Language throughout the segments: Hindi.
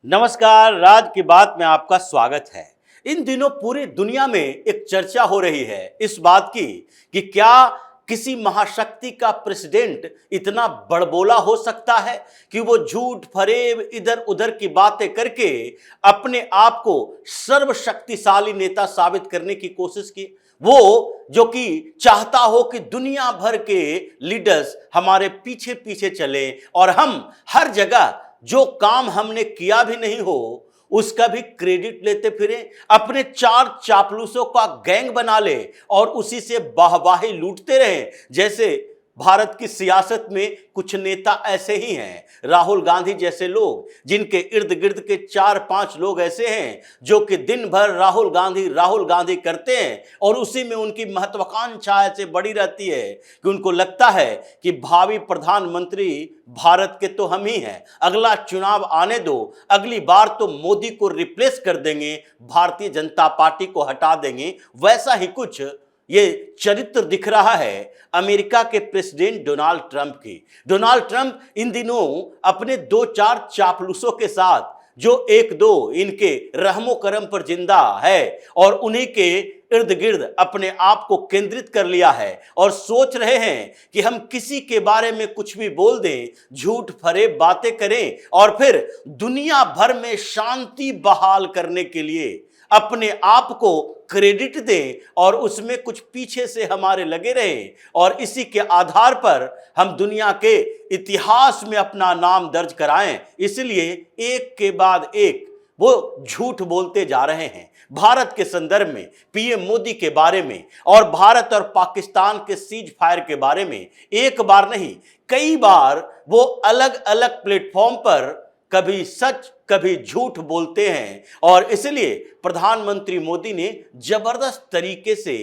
नमस्कार, राज की बात में आपका स्वागत है। इन दिनों पूरी दुनिया में एक चर्चा हो रही है इस बात की कि क्या किसी महाशक्ति का प्रेसिडेंट इतना बड़बोला हो सकता है कि वो झूठ फरेब इधर उधर की बातें करके अपने आप को सर्वशक्तिशाली नेता साबित करने की कोशिश की। वो जो कि चाहता हो कि दुनिया भर के लीडर्स हमारे पीछे पीछे चले और हम हर जगह जो काम हमने किया भी नहीं हो उसका भी क्रेडिट लेते फिरें, अपने चार चापलूसों का गैंग बना ले और उसी से वाहवाही लूटते रहें। जैसे भारत की सियासत में कुछ नेता ऐसे ही हैं, राहुल गांधी जैसे लोग, जिनके इर्द गिर्द के 4-5 लोग ऐसे हैं जो कि दिन भर राहुल गांधी करते हैं और उसी में उनकी महत्वाकांक्षा ऐसे बड़ी रहती है कि उनको लगता है कि भावी प्रधानमंत्री भारत के तो हम ही हैं, अगला चुनाव आने दो, अगली बार तो मोदी को रिप्लेस कर देंगे, भारतीय जनता पार्टी को हटा देंगे। वैसा ही कुछ ये चरित्र दिख रहा है अमेरिका के प्रेसिडेंट डोनाल्ड ट्रंप की। डोनाल्ड ट्रंप इन दिनों अपने 2-4 चापलूसों के साथ जो एक दो इनके रहमो करम पर जिंदा है और उन्हीं के इर्द गिर्द अपने आप को केंद्रित कर लिया है और सोच रहे हैं कि हम किसी के बारे में कुछ भी बोल दें, झूठ फरेब बातें करें और फिर दुनिया भर में शांति बहाल करने के लिए अपने आप को क्रेडिट दें और उसमें कुछ पीछे से हमारे लगे रहें और इसी के आधार पर हम दुनिया के इतिहास में अपना नाम दर्ज कराएं। इसलिए एक के बाद एक वो झूठ बोलते जा रहे हैं भारत के संदर्भ में, पीएम मोदी के बारे में और भारत और पाकिस्तान के सीज फायर के बारे में। एक बार नहीं, कई बार वो अलग अलग प्लेटफॉर्म पर कभी सच कभी झूठ बोलते हैं और इसलिए प्रधानमंत्री मोदी ने जबरदस्त तरीके से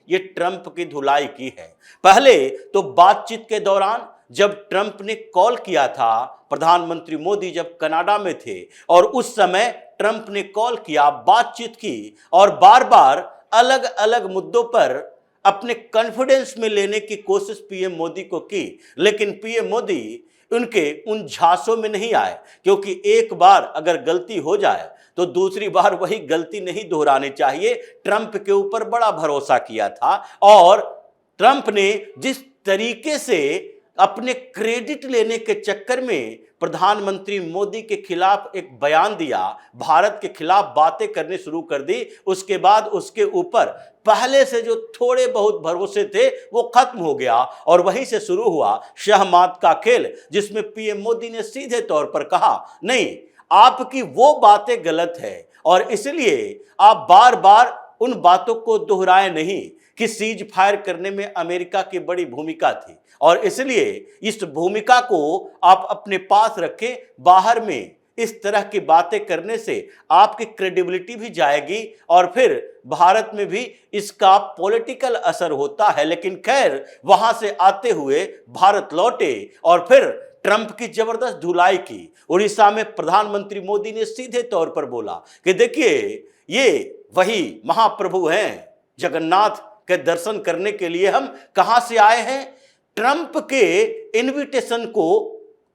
ये ट्रंप की धुलाई की है। पहले तो बातचीत के दौरान जब ट्रंप ने कॉल किया था, प्रधानमंत्री मोदी जब कनाडा में थे और उस समय ट्रंप ने कॉल किया, बातचीत की और बार बार अलग अलग मुद्दों पर अपने कॉन्फिडेंस में लेने की कोशिश पीएम मोदी को की, लेकिन पीएम मोदी उनके उन झांसों में नहीं आए, क्योंकि एक बार अगर गलती हो जाए तो दूसरी बार वही गलती नहीं दोहरानी चाहिए। ट्रंप के ऊपर बड़ा भरोसा किया था और ट्रंप ने जिस तरीके से अपने क्रेडिट लेने के चक्कर में प्रधानमंत्री मोदी के खिलाफ एक बयान दिया, भारत के खिलाफ बातें करने शुरू कर दी, उसके बाद उसके ऊपर पहले से जो थोड़े बहुत भरोसे थे वो खत्म हो गया और वहीं से शुरू हुआ शहमात का खेल, जिसमें पीएम मोदी ने सीधे तौर पर कहा, नहीं, आपकी वो बातें गलत है और इसलिए आप बार बार उन बातों को दोहराए नहीं कि सीज फायर करने में अमेरिका की बड़ी भूमिका थी और इसलिए इस भूमिका को आप अपने पास रखें। बाहर में इस तरह की बातें करने से आपकी क्रेडिबिलिटी भी जाएगी और फिर भारत में भी इसका पॉलिटिकल असर होता है। लेकिन खैर, वहां से आते हुए भारत लौटे और फिर ट्रंप की जबरदस्त धुलाई की। उड़ीसा में प्रधानमंत्री मोदी ने सीधे तौर पर बोला कि देखिए, ये वही महाप्रभु हैं, जगन्नाथ के दर्शन करने के लिए हम कहां से आए हैं, ट्रंप के इनविटेशन को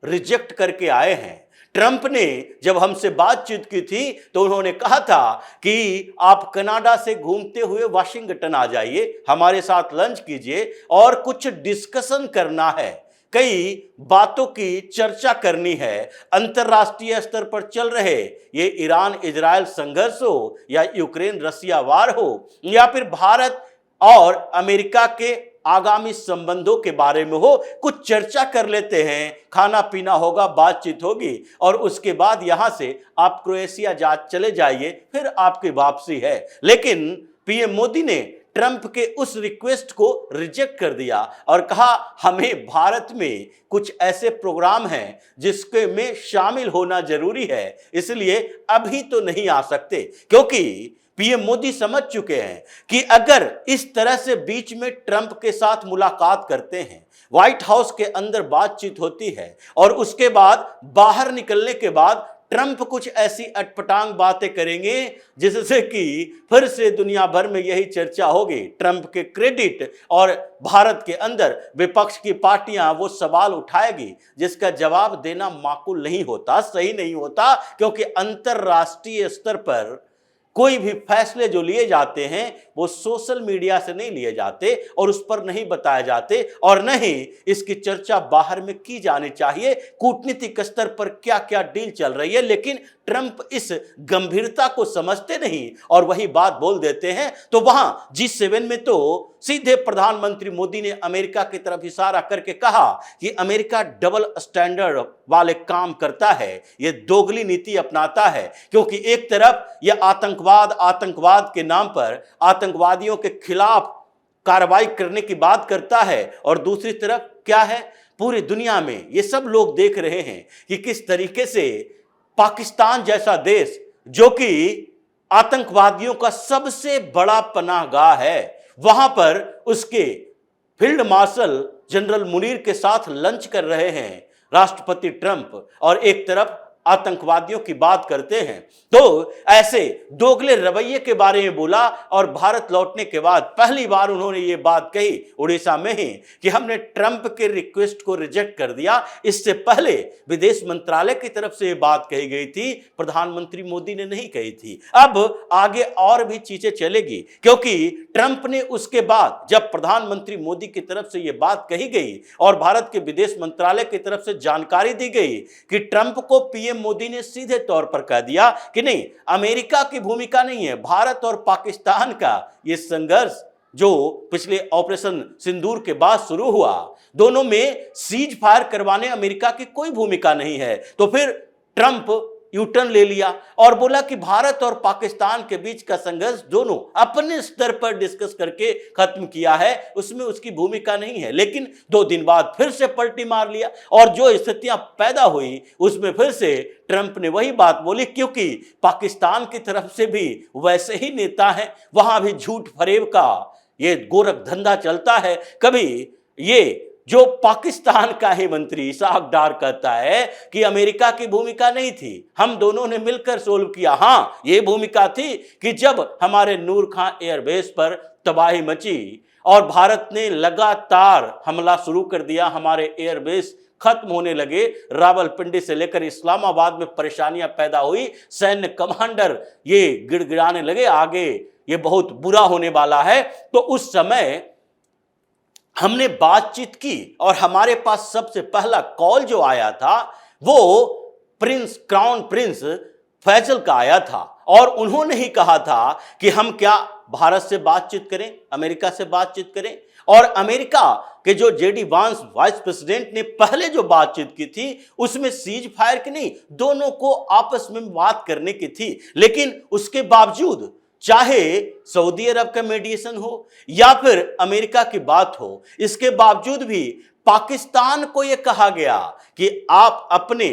रिजेक्ट करके आए हैं। ट्रंप ने जब हमसे बातचीत की थी तो उन्होंने कहा था कि आप कनाडा से घूमते हुए वाशिंगटन आ जाइए, हमारे साथ लंच कीजिए और कुछ डिस्कशन करना है, कई बातों की चर्चा करनी है। अंतर्राष्ट्रीय स्तर पर चल रहे ये ईरान इजराइल संघर्ष हो या यूक्रेन रसिया वार हो या फिर भारत और अमेरिका के आगामी संबंधों के बारे में हो, कुछ चर्चा कर लेते हैं, खाना पीना होगा, बातचीत होगी और उसके बाद यहां से आप क्रोएशिया चले जाइए, फिर आपकी वापसी है। लेकिन पीएम मोदी ने ट्रंप के उस रिक्वेस्ट को रिजेक्ट कर दिया और कहा, हमें भारत में कुछ ऐसे प्रोग्राम हैं जिसके में शामिल होना जरूरी है, इसलिए अभी तो नहीं आ सकते। क्योंकि पीएम मोदी समझ चुके हैं कि अगर इस तरह से बीच में ट्रंप के साथ मुलाकात करते हैं, व्हाइट हाउस के अंदर बातचीत होती है और उसके बाद बाहर निकलने के बाद ट्रंप कुछ ऐसी अटपटांग बातें करेंगे जिससे कि फिर से दुनिया भर में यही चर्चा होगी। ट्रंप के क्रेडिट और भारत के अंदर विपक्ष की पार्टियां वो सवाल उठाएगी जिसका जवाब देना माकूल नहीं होता, सही नहीं होता, क्योंकि अंतरराष्ट्रीय स्तर पर कोई भी फैसले जो लिए जाते हैं वो सोशल मीडिया से नहीं लिए जाते और उस पर नहीं बताए जाते, और नहीं इसकी चर्चा बाहर में की जानी चाहिए कूटनीतिक स्तर पर क्या क्या डील चल रही है। लेकिन ट्रंप इस गंभीरता को समझते नहीं और वही बात बोल देते हैं। तो वहां G7 में तो सीधे प्रधानमंत्री मोदी ने अमेरिका की तरफ इशारा करके कहा कि अमेरिका डबल स्टैंडर्ड वाले काम करता है, यह दोगली नीति अपनाता है, क्योंकि एक तरफ यह आतंकवाद के नाम पर आतंकवादियों के खिलाफ कार्रवाई करने की बात करता है, और दूसरी तरफ क्या है, पूरी दुनिया में ये सब लोग देख रहे हैं कि किस तरीके से पाकिस्तान जैसा देश जो कि आतंकवादियों का सबसे बड़ा पनाहगाह है, वहां पर उसके फील्ड मार्शल जनरल मुनीर के साथ लंच कर रहे हैं राष्ट्रपति ट्रंप, और एक तरफ आतंकवादियों की बात करते हैं। तो ऐसे दोगले रवैये के बारे में बोला, और भारत लौटने के बाद पहली बार उन्होंने ये बात कही उड़ीसा में ही कि हमने ट्रंप के रिक्वेस्ट को रिजेक्ट कर दिया। इससे पहले विदेश मंत्रालय की तरफ से ये बात कही गई थी, प्रधानमंत्री मोदी ने नहीं कही थी। अब आगे और भी चीजें चलेगी, क्योंकि ट्रंप ने उसके बाद जब प्रधानमंत्री मोदी की तरफ से ये बात कही गई और भारत के विदेश मंत्रालय की तरफ से जानकारी दी गई कि ट्रंप को पीएम मोदी ने सीधे तौर पर कह दिया कि नहीं, अमेरिका की भूमिका नहीं है, भारत और पाकिस्तान का यह संघर्ष जो पिछले ऑपरेशन सिंदूर के बाद शुरू हुआ, दोनों में सीज फायर करवाने अमेरिका की कोई भूमिका नहीं है। तो फिर ट्रंप यूटर्न ले लिया और बोला कि भारत और पाकिस्तान के बीच का संघर्ष दोनों अपने स्तर पर डिस्कस करके खत्म किया है, उसमें उसकी भूमिका नहीं है। लेकिन 2 दिन बाद फिर से पलटी मार लिया, और जो स्थितियां पैदा हुई उसमें फिर से ट्रंप ने वही बात बोली, क्योंकि पाकिस्तान की तरफ से भी वैसे ही नेता हैं, वहां भी झूठ फरेब का ये गोरख धंधा चलता है। कभी ये जो पाकिस्तान का ही मंत्री इसहाक डार कहता है कि अमेरिका की भूमिका नहीं थी, हम दोनों ने मिलकर सोल्व किया। हाँ, ये भूमिका थी कि जब हमारे नूर खां एयरबेस पर तबाही मची और भारत ने लगातार हमला शुरू कर दिया, हमारे एयरबेस खत्म होने लगे, रावलपिंडी से लेकर इस्लामाबाद में परेशानियां पैदा हुई, सैन्य कमांडर ये गिड़गिड़ाने लगे आगे ये बहुत बुरा होने वाला है। तो उस समय हमने बातचीत की और हमारे पास सबसे पहला कॉल जो आया था वो क्राउन प्रिंस फैसल का आया था, और उन्होंने ही कहा था कि हम क्या भारत से बातचीत करें, अमेरिका से बातचीत करें। और अमेरिका के जो जेडी वांस वाइस प्रेसिडेंट ने पहले जो बातचीत की थी उसमें सीज फायर की नहीं, दोनों को आपस में बात करने की थी। लेकिन उसके बावजूद चाहे सऊदी अरब का मीडिएशन हो या फिर अमेरिका की बात हो, इसके बावजूद भी पाकिस्तान को यह कहा गया कि आप अपने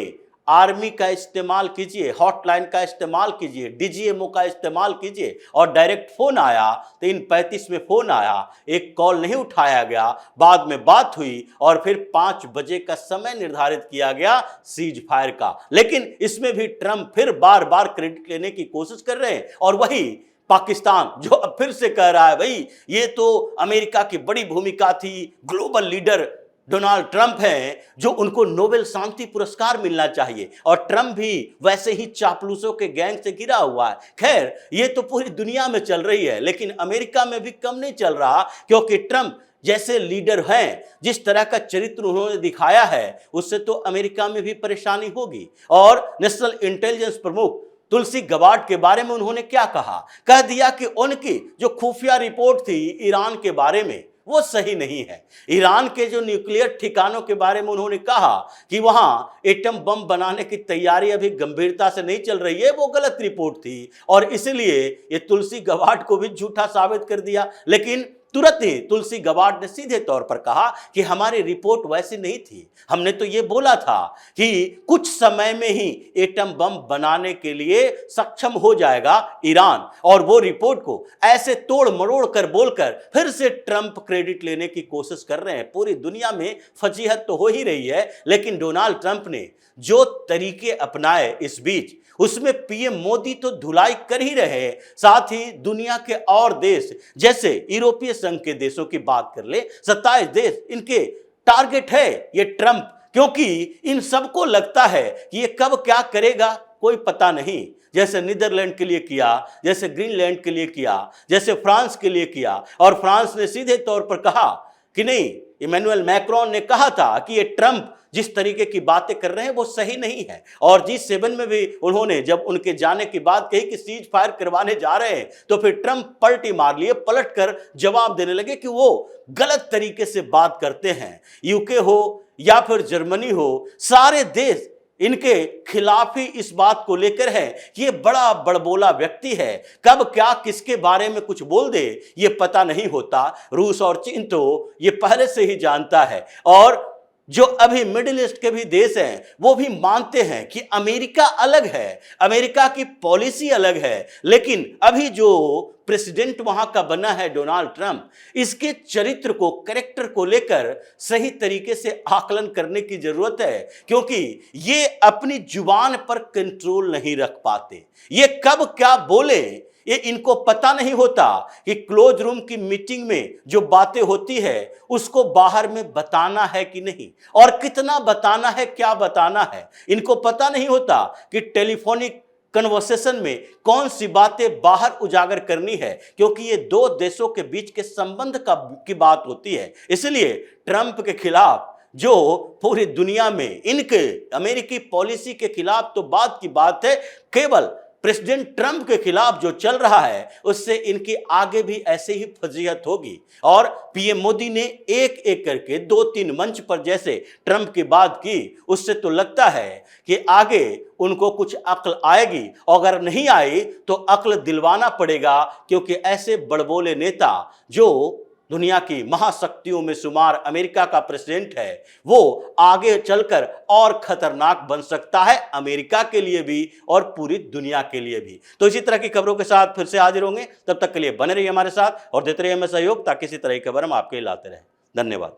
आर्मी का इस्तेमाल कीजिए, हॉटलाइन का इस्तेमाल कीजिए, डीजीएमओ का इस्तेमाल कीजिए। और डायरेक्ट फोन आया 3:35 में फोन आया, एक कॉल नहीं उठाया गया, बाद में बात हुई और फिर 5 बजे का समय निर्धारित किया गया सीज फायर का। लेकिन इसमें भी ट्रंप फिर बार बार क्रेडिट लेने की कोशिश कर रहे हैं, और वही पाकिस्तान जो अब फिर से कह रहा है भाई ये तो अमेरिका की बड़ी भूमिका थी, ग्लोबल लीडर डोनाल्ड ट्रंप हैं जो उनको नोबेल शांति पुरस्कार मिलना चाहिए, और ट्रंप भी वैसे ही चापलूसों के गैंग से घिरा हुआ है। खैर ये तो पूरी दुनिया में चल रही है, लेकिन अमेरिका में भी कम नहीं चल रहा, क्योंकि ट्रंप जैसे लीडर हैं, जिस तरह का चरित्र उन्होंने दिखाया है, उससे तो अमेरिका में भी परेशानी होगी। और नेशनल इंटेलिजेंस प्रमुख तुलसी गबार्ड के बारे में उन्होंने क्या कहा, कह दिया कि उनकी जो खुफिया रिपोर्ट थी ईरान के बारे में वो सही नहीं है। ईरान के जो न्यूक्लियर ठिकानों के बारे में उन्होंने कहा कि वहां एटम बम बनाने की तैयारी अभी गंभीरता से नहीं चल रही है, वो गलत रिपोर्ट थी, और इसलिए ये तुलसी गबार्ड को भी झूठा साबित कर दिया। लेकिन तुरंत ही तुलसी गबार्ड ने सीधे तौर पर कहा कि हमारी रिपोर्ट वैसी नहीं थी, हमने तो ये बोला था कि कुछ समय में ही एटम बम बनाने के लिए सक्षम हो जाएगा ईरान, और वो रिपोर्ट को ऐसे तोड़ मरोड़ कर बोलकर फिर से ट्रंप क्रेडिट लेने की कोशिश कर रहे हैं। पूरी दुनिया में फजीहत तो हो ही रही है, लेकिन डोनाल्ड ट्रंप ने जो तरीके अपनाए इस बीच, उसमें पीएम मोदी तो धुलाई कर ही रहे हैं, साथ ही दुनिया के और देश जैसे यूरोपीय संघ के देशों की बात कर ले, 27 देश इनके टारगेट है ये ट्रंप, क्योंकि इन सबको लगता है कि ये कब क्या करेगा कोई पता नहीं। जैसे नीदरलैंड के लिए किया, जैसे ग्रीनलैंड के लिए किया, जैसे फ्रांस के लिए किया, और फ्रांस ने सीधे तौर पर कहा कि नहीं, इमैनुअल मैक्रोन ने कहा था कि ये ट्रंप जिस तरीके की बातें कर रहे हैं वो सही नहीं है। और G7 में भी उन्होंने जब उनके जाने की बात कही कि सीज फायर करवाने जा रहे हैं, तो फिर ट्रंप पलटी मार लिए, पलट कर जवाब देने लगे कि वो गलत तरीके से बात करते हैं। यूके हो या फिर जर्मनी हो, सारे देश इनके खिलाफ ही इस बात को लेकर है कि ये बड़ा बड़बोला व्यक्ति है, कब क्या किसके बारे में कुछ बोल दे ये पता नहीं होता। रूस और चीन तो ये पहले से ही जानता है, और जो अभी मिडिल ईस्ट के भी देश हैं वो भी मानते हैं कि अमेरिका अलग है, अमेरिका की पॉलिसी अलग है, लेकिन अभी जो प्रेसिडेंट वहां का बना है डोनाल्ड ट्रंप, इसके चरित्र को, कैरेक्टर को लेकर सही तरीके से आकलन करने की जरूरत है, क्योंकि ये अपनी जुबान पर कंट्रोल नहीं रख पाते। ये कब क्या बोले ये इनको पता नहीं होता कि क्लोज रूम की मीटिंग में जो बातें होती है उसको बाहर में बताना है कि नहीं, और कितना बताना है, क्या बताना है। इनको पता नहीं होता कि टेलीफोनिक कन्वर्सेशन में कौन सी बातें बाहर उजागर करनी है, क्योंकि ये दो देशों के बीच के संबंध की बात होती है। इसलिए ट्रंप के खिलाफ जो पूरी दुनिया में इनके अमेरिकी पॉलिसी के खिलाफ तो बात की बात है, केवल प्रेसिडेंट ट्रंप के खिलाफ जो चल रहा है उससे इनकी आगे भी ऐसे ही फजीहत होगी। और पीएम मोदी ने एक एक करके 2-3 मंच पर जैसे ट्रंप की बात की, उससे तो लगता है कि आगे उनको कुछ अक्ल आएगी, और अगर नहीं आई तो अक्ल दिलवाना पड़ेगा, क्योंकि ऐसे बड़बोले नेता जो दुनिया की महाशक्तियों में शुमार अमेरिका का प्रेसिडेंट है, वो आगे चलकर और खतरनाक बन सकता है, अमेरिका के लिए भी और पूरी दुनिया के लिए भी। तो इसी तरह की खबरों के साथ फिर से हाजिर होंगे, तब तक के लिए बने रहिए हमारे साथ और देते रहिए हमें सहयोग, ताकि इसी तरह की खबर हम आपके लिए लाते रहें। धन्यवाद।